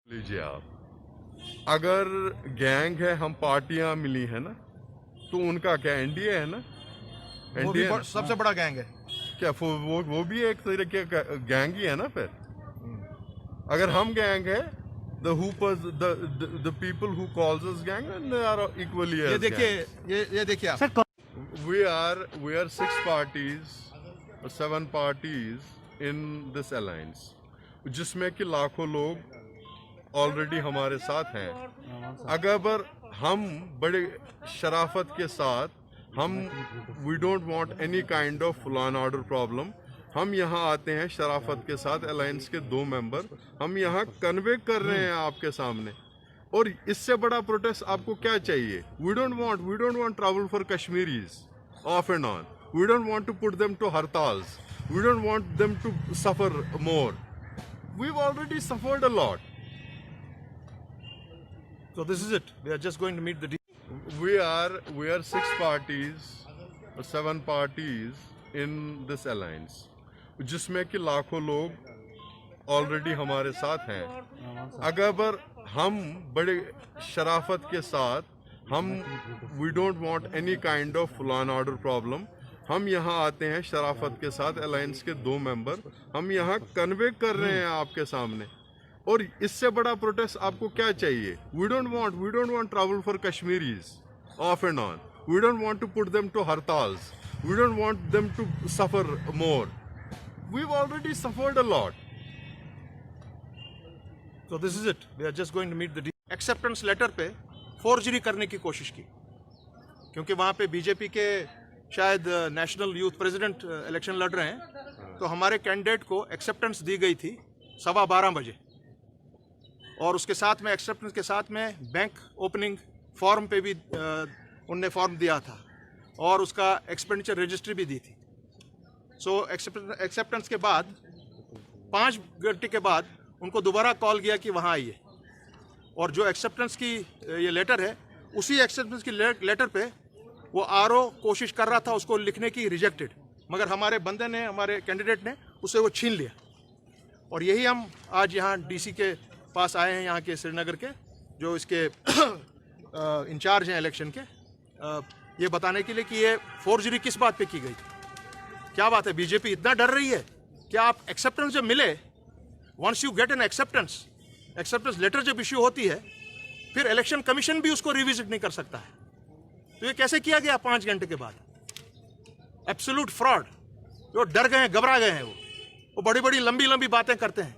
लीजिए आप, अगर गैंग है, हम पार्टियां मिली है ना, तो उनका क्या एनडीए है ना, वो भी एनडीए सबसे बड़ा गैंग है। क्या वो भी एक तरीके का गैंग ही है ना। फिर अगर हम गैंग है, the people who calls us gang, and they are equally ये as देखिए, gangs. ये देखिए आप। we are 6 parties or 7 parties in this alliance, जिसमें कि लाखों लोग ऑलरेडी हमारे साथ हैं। अगर हम बड़े शराफत के साथ, हम we don't want any kind of law and order problem, हम यहाँ आते हैं शराफत के साथ, अलायंस के 2 मेंबर हम यहाँ कन्वे कर रहे हैं आपके सामने। और इससे बड़ा प्रोटेस्ट आपको क्या चाहिए? We don't want travel for Kashmiris off and on, we don't want to put them to hartals, we don't want them to suffer more, we already suffered a lot. So this is it. We are just going to meet the. We are 6 parties or 7 parties in this alliance, जिसमें कि लाखों लोग already हमारे साथ हैं। अगर हम बड़े शराफत के साथ, हम we don't want any kind of law and order problem, हम यहाँ आते हैं शराफत के साथ, अलायंस के 2 मेंबर हम यहाँ कन्वे कर रहे हैं आपके सामने। और इससे बड़ा प्रोटेस्ट आपको क्या चाहिए? We don't want travel for Kashmiris off and on, we don't want to put them to hartals, we don't want them to suffer more, we already suffered a lot. So this is it. We are just going to meet the. Acceptance letter पे forgery करने की कोशिश की, क्योंकि वहाँ पे BJP के शायद नेशनल यूथ प्रेसिडेंट इलेक्शन लड़ रहे हैं, तो हमारे कैंडिडेट को एक्सेप्टेंस दी गई थी 12:15 बजे, और उसके साथ में एक्सेप्टेंस के साथ में बैंक ओपनिंग फॉर्म पे भी उनने फॉर्म दिया था, और उसका एक्सपेंडिचर रजिस्ट्री भी दी थी. सो एक्सेप्टेंस के बाद 5 घंटे के बाद उनको दोबारा कॉल किया कि वहाँ आइए, और जो एक्सेप्टेंस की ये लेटर है, उसी एक्सेप्टेंस की लेटर पे वो आरओ कोशिश कर रहा था उसको लिखने की, रिजेक्टेड, मगर हमारे बंदे ने, हमारे कैंडिडेट ने उससे वो छीन लिया. और यही हम आज यहाँ डीसी के पास आए हैं, यहाँ के श्रीनगर के जो इसके इंचार्ज हैं इलेक्शन के, ये बताने के लिए कि ये फोर्जरी किस बात पे की गई. क्या बात है, बीजेपी इतना डर रही है? क्या आप एक्सेप्टेंस जब मिले, once you get an acceptance letter जब इश्यू होती है, फिर इलेक्शन कमीशन भी उसको रिविजिट नहीं कर सकता है. तो ये कैसे किया गया 5 घंटे के बाद? Absolute fraud. जो डर गए हैं, घबरा गए हैं, वो बड़ी बड़ी लंबी बातें करते हैं,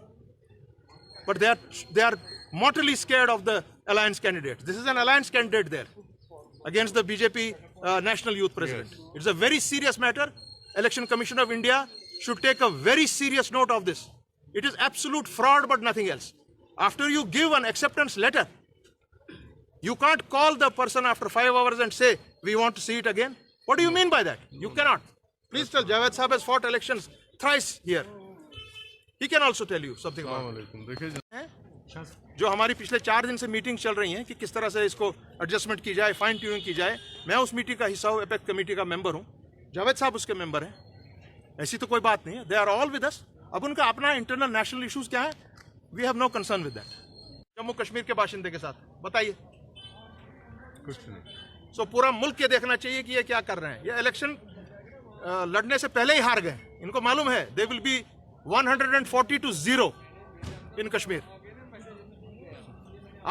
but they are mortally scared of the alliance candidate. This is an alliance candidate there against the BJP national youth president. Yes. It's a very serious matter. Election Commission of India should take a very serious note of this. It is absolute fraud, but nothing else. After you give an acceptance letter, you can't call the person after 5 hours and say, we want to see it again. What do you mean by that? You cannot. Please tell. Javed Saab has fought elections thrice here. He can also tell you something about it. जो हमारी पिछले 4 दिन से meeting चल रही हैं कि किस तरह से इसको एडजस्टमेंट की जाए, फाइन ट्यूनिंग की जाए. मैं उस मीटिंग का हिस्सा हूँ, एपेक कमेटी का मेंबर हूँ, जावेद साहब उसके मेंबर हैं. ऐसी तो कोई बात नहीं है. They are all with us. अब उनका अपना इंटरनल नेशनल इश्यूज क्या है, we have no concern with that. Jammu Kashmir के बाशिंदे के साथ बताइए कुछ नहीं. सो पूरा मुल्क ये देखना चाहिए कि ये क्या कर रहे हैं. ये इलेक्शन लड़ने से पहले ही हार गए. इनको मालूम है दे विल बी 140-0 इन कश्मीर.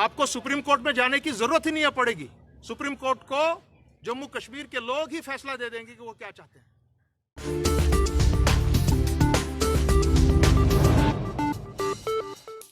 आपको सुप्रीम कोर्ट में जाने की जरूरत ही नहीं पड़ेगी. सुप्रीम कोर्ट को जम्मू कश्मीर के लोग ही फैसला दे देंगे कि वो क्या चाहते हैं.